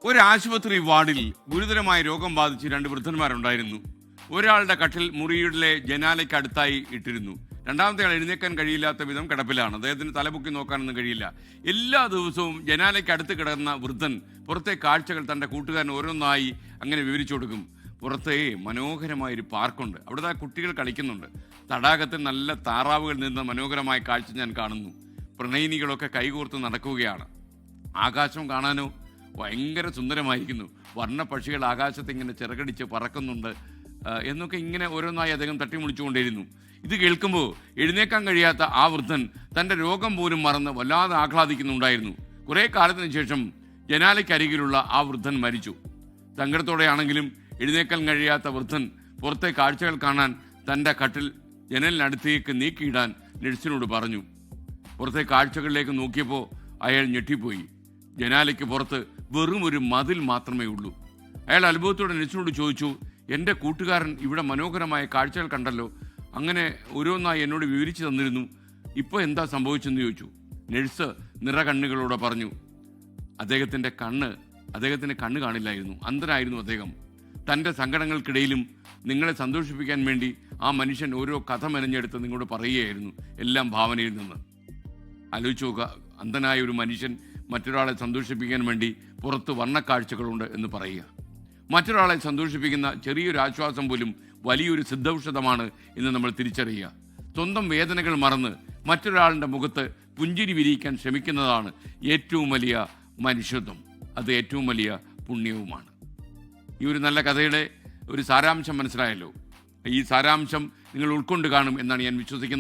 ഒരു ആശുപത്രി വാർഡിൽ ഗുരുതരമായ രോഗം ബാധിച്ച് രണ്ട് വൃദ്ധന്മാരുണ്ടായിരുന്നു. ഒരാളുടെ കട്ടിൽ മുറിയുടെ ജനാലയ്ക്ക് അടുത്തായി ഇട്ടിരുന്നു. രണ്ടാമത്തെ ആൾ എഴുന്നേക്കാൻ കഴിയില്ലാത്ത വിധം കിടപ്പിലാണ്. അദ്ദേഹത്തിന് തലപൊക്കി നോക്കാനൊന്നും കഴിയില്ല. എല്ലാ ദിവസവും ജനാലയ്ക്ക് അടുത്ത് കിടന്ന വൃദ്ധൻ പുറത്തെ കാഴ്ചകൾ തൻ്റെ കൂട്ടുകാരൻ ഓരോന്നായി അങ്ങനെ വിവരിച്ചു കൊടുക്കും. പുറത്തെ മനോഹരമായൊരു പാർക്കുണ്ട്, അവിടുത്തെ കുട്ടികൾ കളിക്കുന്നുണ്ട്. തടാകത്തിൽ നല്ല താറാവുകൾ നിന്ന മനോഹരമായ കാഴ്ച ഞാൻ കാണുന്നു. പ്രണയിനികളൊക്കെ കൈകോർത്ത് നടക്കുകയാണ്. ആകാശം കാണാനോ ഭയങ്കര സുന്ദരമായിരിക്കുന്നു. വർണ്ണ പക്ഷികൾ ആകാശത്ത് ഇങ്ങനെ ചിറകടിച്ച് പറക്കുന്നുണ്ട് എന്നൊക്കെ ഇങ്ങനെ ഓരോന്നായി അദ്ദേഹം തട്ടിമുളിച്ചുകൊണ്ടിരുന്നു. ഇത് കേൾക്കുമ്പോൾ എഴുന്നേക്കാൻ കഴിയാത്ത ആ വൃദ്ധൻ തൻ്റെ രോഗം പോലും മറന്ന് വല്ലാതെ ആഹ്ലാദിക്കുന്നുണ്ടായിരുന്നു. കുറേ കാലത്തിന് ശേഷം ജനാലയ്ക്കരികിലുള്ള ആ വൃദ്ധൻ മരിച്ചു. സങ്കടത്തോടെയാണെങ്കിലും എഴുന്നേക്കാൻ കഴിയാത്ത വൃദ്ധൻ പുറത്തെ കാഴ്ചകൾ കാണാൻ തൻ്റെ കട്ടിൽ ജനലിനടുത്തേക്ക് നീക്കിയിടാൻ നഴ്സിനോട് പറഞ്ഞു. പുറത്തെ കാഴ്ചകളിലേക്ക് നോക്കിയപ്പോൾ അയാൾ ഞെട്ടിപ്പോയി. ജനാലയ്ക്ക് പുറത്ത് വെറും ഒരു മതിൽ മാത്രമേ ഉള്ളൂ. അയാൾ അത്ഭുതത്തോടെ നഴ്സിനോട് ചോദിച്ചു, എൻ്റെ കൂട്ടുകാരൻ ഇവിടെ മനോഹരമായ കാഴ്ചകൾ കണ്ടല്ലോ, അങ്ങനെ ഓരോന്നായി എന്നോട് വിവരിച്ചു തന്നിരുന്നു, ഇപ്പോൾ എന്താ സംഭവിച്ചെന്ന് ചോദിച്ചു. നഴ്സ് നിറകണ്ണുകളോടെ പറഞ്ഞു, അദ്ദേഹത്തിന് കണ്ണ് കാണില്ലായിരുന്നു, അന്ധനായിരുന്നു അദ്ദേഹം. തൻ്റെ സങ്കടങ്ങൾക്കിടയിലും നിങ്ങളെ സന്തോഷിപ്പിക്കാൻ വേണ്ടി ആ മനുഷ്യൻ ഓരോ കഥ മെനഞ്ഞെടുത്ത് നിങ്ങളോട് പറയുകയായിരുന്നു, എല്ലാം ഭാവനയിൽ നിന്ന്. ആലോചിച്ച് നോക്കുക, അന്ധനായ ഒരു മനുഷ്യൻ മറ്റൊരാളെ സന്തോഷിപ്പിക്കാൻ വേണ്ടി പുറത്ത് വർണ്ണക്കാഴ്ചകളുണ്ട് എന്ന് പറയുക. മറ്റൊരാളെ സന്തോഷിപ്പിക്കുന്ന ചെറിയൊരു ആശ്വാസം പോലും വലിയൊരു സിദ്ധൌഷധമാണ് എന്ന് നമ്മൾ തിരിച്ചറിയുക. സ്വന്തം വേദനകൾ മറന്ന് മറ്റൊരാളുടെ മുഖത്ത് പുഞ്ചിരി വിരിയിക്കാൻ ശ്രമിക്കുന്നതാണ് ഏറ്റവും വലിയ മനുഷ്യത്വം. അത് ഏറ്റവും വലിയ പുണ്യവുമാണ്. ഈ ഒരു നല്ല കഥയുടെ ഒരു സാരാംശം മനസ്സിലായല്ലോ. ഈ സാരാംശം നിങ്ങൾ ഉൾക്കൊണ്ട് കാണും എന്നാണ് ഞാൻ വിശ്വസിക്കുന്നത്.